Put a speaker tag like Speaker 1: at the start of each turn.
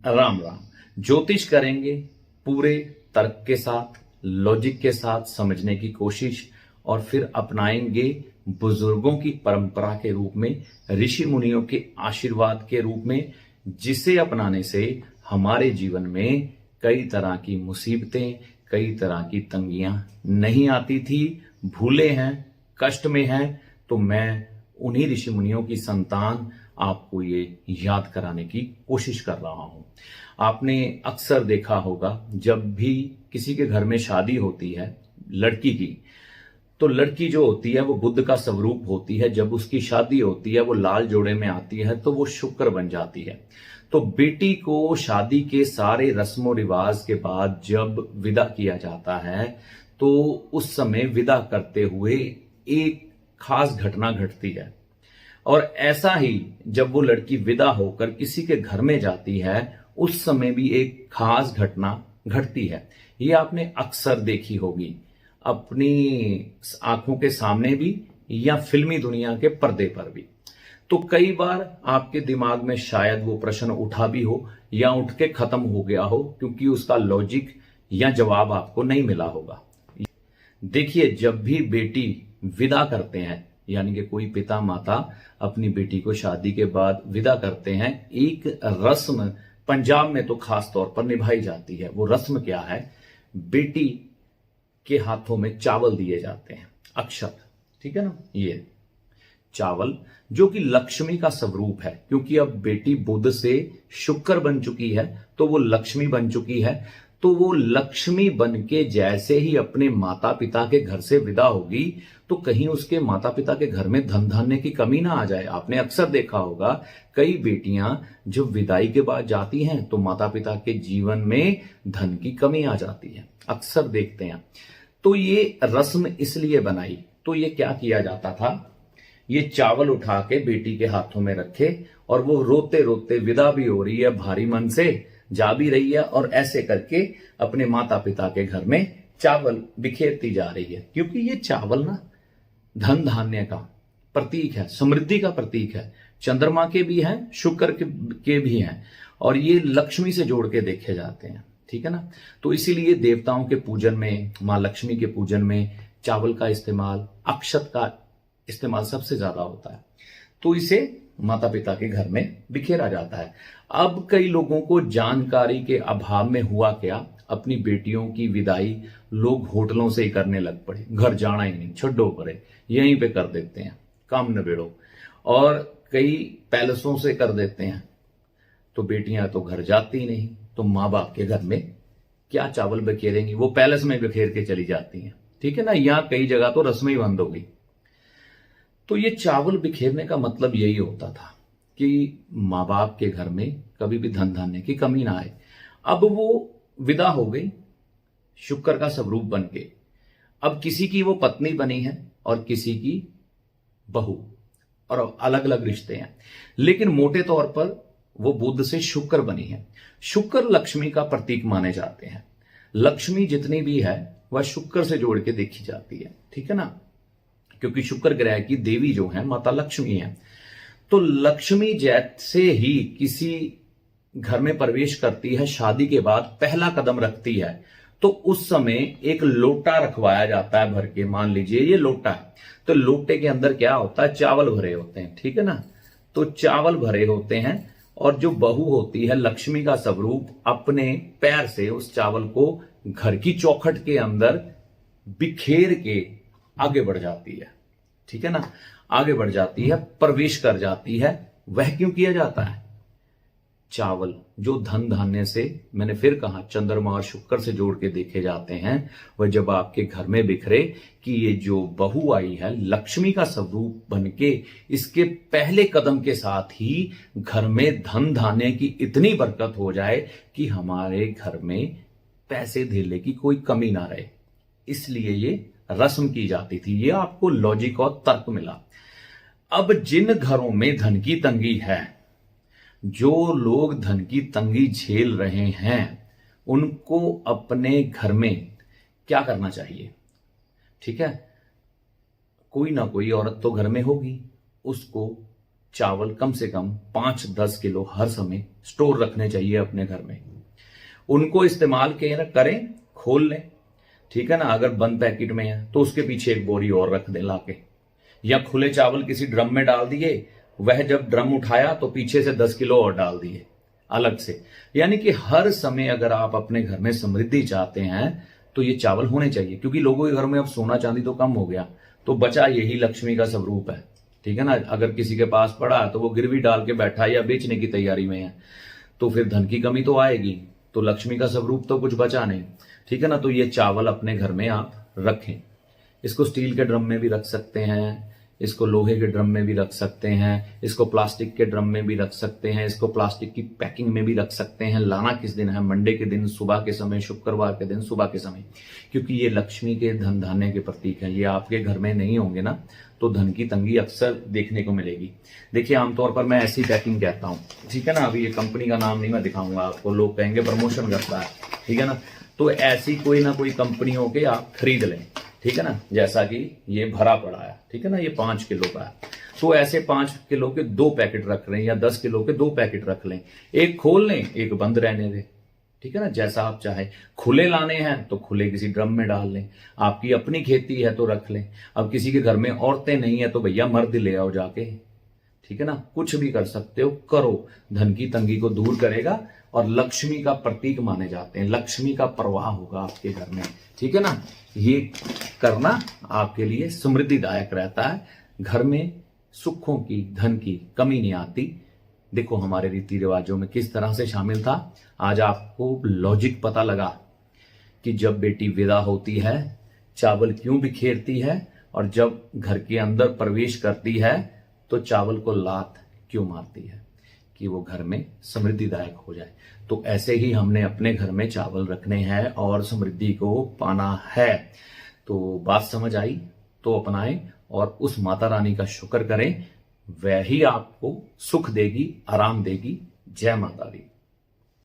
Speaker 1: राम राम। ज्योतिष करेंगे पूरे तर्क के साथ, लॉजिक के साथ समझने की कोशिश, और फिर अपनाएंगे बुजुर्गों की परंपरा के रूप में, ऋषि मुनियों के आशीर्वाद के रूप में, जिसे अपनाने से हमारे जीवन में कई तरह की मुसीबतें, कई तरह की तंगियां नहीं आती थी। भूले हैं, कष्ट में हैं, तो मैं उन्हीं ऋषि मुनियों की संतान आपको ये याद कराने की कोशिश कर रहा हूं। आपने अक्सर देखा होगा, जब भी किसी के घर में शादी होती है लड़की की, तो लड़की जो होती है वो बुद्ध का स्वरूप होती है। जब उसकी शादी होती है, वो लाल जोड़े में आती है, तो वो शुक्र बन जाती है। तो बेटी को शादी के सारे रस्मों रिवाज के बाद जब विदा किया जाता है, तो उस समय विदा करते हुए एक खास घटना घटती है। और ऐसा ही जब वो लड़की विदा होकर किसी के घर में जाती है, उस समय भी एक खास घटना घटती है। ये आपने अक्सर देखी होगी, अपनी आंखों के सामने भी या फिल्मी दुनिया के पर्दे पर भी। तो कई बार आपके दिमाग में शायद वो प्रश्न उठा भी हो या उठ के खत्म हो गया हो, क्योंकि उसका लॉजिक या जवाब आपको नहीं मिला होगा। देखिए, जब भी बेटी विदा करते हैं, यानी कि कोई पिता माता अपनी बेटी को शादी के बाद विदा करते हैं, एक रस्म पंजाब में तो खास तौर पर निभाई जाती है। वो रस्म क्या है? बेटी के हाथों में चावल दिए जाते हैं, अक्षत। ठीक है ना? ये चावल जो कि लक्ष्मी का स्वरूप है, क्योंकि अब बेटी बुध से शुक्र बन चुकी है, तो वो लक्ष्मी बन चुकी है। तो वो लक्ष्मी बन के जैसे ही अपने माता पिता के घर से विदा होगी, तो कहीं उसके माता पिता के घर में धन धान्य की कमी ना आ जाए। आपने अक्सर देखा होगा, कई बेटियां जब विदाई के बाद जाती हैं तो माता पिता के जीवन में धन की कमी आ जाती है, अक्सर देखते हैं। तो ये रस्म इसलिए बनाई। तो ये क्या किया जाता था, ये चावल उठा के बेटी के हाथों में रखे, और वो रोते रोते विदा भी हो रही है, भारी मन से जा भी रही है, और ऐसे करके अपने माता पिता के घर में चावल बिखेरती जा रही है। क्योंकि ये चावल ना धन धान्य का प्रतीक है, समृद्धि का प्रतीक है। चंद्रमा के भी हैं, शुक्र के भी हैं, और ये लक्ष्मी से जोड़ के देखे जाते हैं। ठीक है ना? तो इसीलिए देवताओं के पूजन में, मां लक्ष्मी के पूजन में चावल का इस्तेमाल, अक्षत का इस्तेमाल सबसे ज्यादा होता है। तो इसे माता पिता के घर में बिखेरा जाता है। अब कई लोगों को जानकारी के अभाव में हुआ क्या, अपनी बेटियों की विदाई लोग होटलों से ही करने लग पड़े। घर जाना ही नहीं, छड्डो परे, यहीं पे कर देते हैं, काम नबेड़ो। और कई पैलेसों से कर देते हैं। तो बेटियां तो घर जाती नहीं, तो माँ बाप के घर में क्या चावल बिखेरेंगी, वो पैलेस में बिखेर के चली जाती हैं। ठीक है ना? यहां कई जगह तो रस्म ही बंद हो गई। तो ये चावल बिखेरने का मतलब यही होता था कि माँ बाप के घर में कभी भी धन धान्य की कमी ना आए। अब वो विदा हो गई शुक्र का स्वरूप बन के। अब किसी की वो पत्नी बनी है और किसी की बहू, और अलग अलग रिश्ते हैं, लेकिन मोटे तौर पर वो बुध से शुक्र बनी है। शुक्र लक्ष्मी का प्रतीक माने जाते हैं। लक्ष्मी जितनी भी है वह शुक्र से जोड़ के देखी जाती है। ठीक है ना? क्योंकि शुक्र ग्रह की देवी जो है माता लक्ष्मी है। तो लक्ष्मी जैसे ही किसी घर में प्रवेश करती है, शादी के बाद पहला कदम रखती है, तो उस समय एक लोटा रखवाया जाता है भर के। मान लीजिए ये लोटा है, तो लोटे के अंदर क्या होता है, चावल भरे होते हैं। ठीक है ना? तो चावल भरे होते हैं, और जो बहू होती है लक्ष्मी का स्वरूप, अपने पैर से उस चावल को घर की चौखट के अंदर बिखेर के आगे बढ़ जाती है। ठीक है ना? आगे बढ़ जाती है, प्रवेश कर जाती है। वह क्यों किया जाता है? चावल जो धन धान्य से, मैंने फिर कहा, चंद्रमा और शुक्र से जोड़ के देखे जाते हैं, वह जब आपके घर में बिखरे कि ये जो बहू आई है लक्ष्मी का स्वरूप बन के, इसके पहले कदम के साथ ही घर में धन धान्य की इतनी बरकत हो जाए कि हमारे घर में पैसे धेले की कोई कमी ना रहे। इसलिए ये रस्म की जाती थी। ये आपको लॉजिक और तर्क मिला। अब जिन घरों में धन की तंगी है, जो लोग धन की तंगी झेल रहे हैं, उनको अपने घर में क्या करना चाहिए? ठीक है, कोई ना कोई औरत तो घर में होगी, उसको चावल कम से कम 5-10 किलो हर समय स्टोर रखने चाहिए अपने घर में। उनको इस्तेमाल करें, खोल लें, ठीक है ना। अगर बंद पैकेट में है तो उसके पीछे एक बोरी और रख दें लाके, या खुले चावल किसी ड्रम में डाल दिए, वह जब ड्रम उठाया तो पीछे से 10 किलो और डाल दिए अलग से। यानी कि हर समय अगर आप अपने घर में समृद्धि चाहते हैं तो ये चावल होने चाहिए, क्योंकि लोगों के घर में अब सोना चांदी तो कम हो गया, तो बचा यही लक्ष्मी का स्वरूप है, ठीक है ना। अगर किसी के पास पड़ा तो वो गिरवी डाल के बैठा है या बेचने की तैयारी में है, तो फिर धन की कमी तो आएगी, तो लक्ष्मी का स्वरूप तो कुछ बचा नहीं, ठीक है ना। तो ये चावल अपने घर में आप रखें। इसको स्टील के ड्रम में भी रख सकते हैं, इसको लोहे के ड्रम में भी रख सकते हैं, इसको प्लास्टिक के ड्रम में भी रख सकते हैं, इसको प्लास्टिक की पैकिंग में भी रख सकते हैं। लाना किस दिन है? मंडे के दिन सुबह के समय, शुक्रवार के दिन सुबह के समय, क्योंकि ये लक्ष्मी के धन धान्य के प्रतीक हैं। ये आपके घर में नहीं होंगे ना तो धन की तंगी अक्सर देखने को मिलेगी। देखिए, आमतौर पर मैं ऐसी पैकिंग कहता हूँ, ठीक है ना। अभी ये कंपनी का नाम नहीं मैं दिखाऊंगा आपको, लोग कहेंगे प्रमोशन करता है, ठीक है ना। तो ऐसी कोई ना कोई कंपनी हो के आप खरीद लें, ठीक है ना। जैसा कि ये भरा पड़ा है, ठीक है ना, ये 5 किलो का है, तो ऐसे 5 किलो के 2 पैकेट रख लें, या 10 किलो के 2 पैकेट रख लें। एक खोल लें, एक बंद रहने दें, ठीक है ना, जैसा आप चाहे। खुले लाने हैं तो खुले किसी ड्रम में डाल लें, आपकी अपनी खेती है तो रख लें। अब किसी के घर में औरतें नहीं है तो भैया मर्द ले आओ जाके, ठीक है ना। कुछ भी कर सकते हो, करो, धन की तंगी को दूर करेगा और लक्ष्मी का प्रतीक माने जाते हैं। लक्ष्मी का प्रवाह होगा आपके घर में, ठीक है ना। ये करना आपके लिए समृद्धिदायक रहता है, घर में सुखों की, धन की कमी नहीं आती। देखो हमारे रीति रिवाजों में किस तरह से शामिल था। आज आपको लॉजिक पता लगा कि जब बेटी विदा होती है चावल क्यों बिखेरती है, और जब घर के अंदर प्रवेश करती है तो चावल को लात क्यों मारती है, कि वो घर में समृद्धिदायक हो जाए। तो ऐसे ही हमने अपने घर में चावल रखने हैं और समृद्धि को पाना है। तो बात समझ आई तो अपनाएं और उस माता रानी का शुक्र करें, वह ही आपको सुख देगी, आराम देगी। जय माता दी।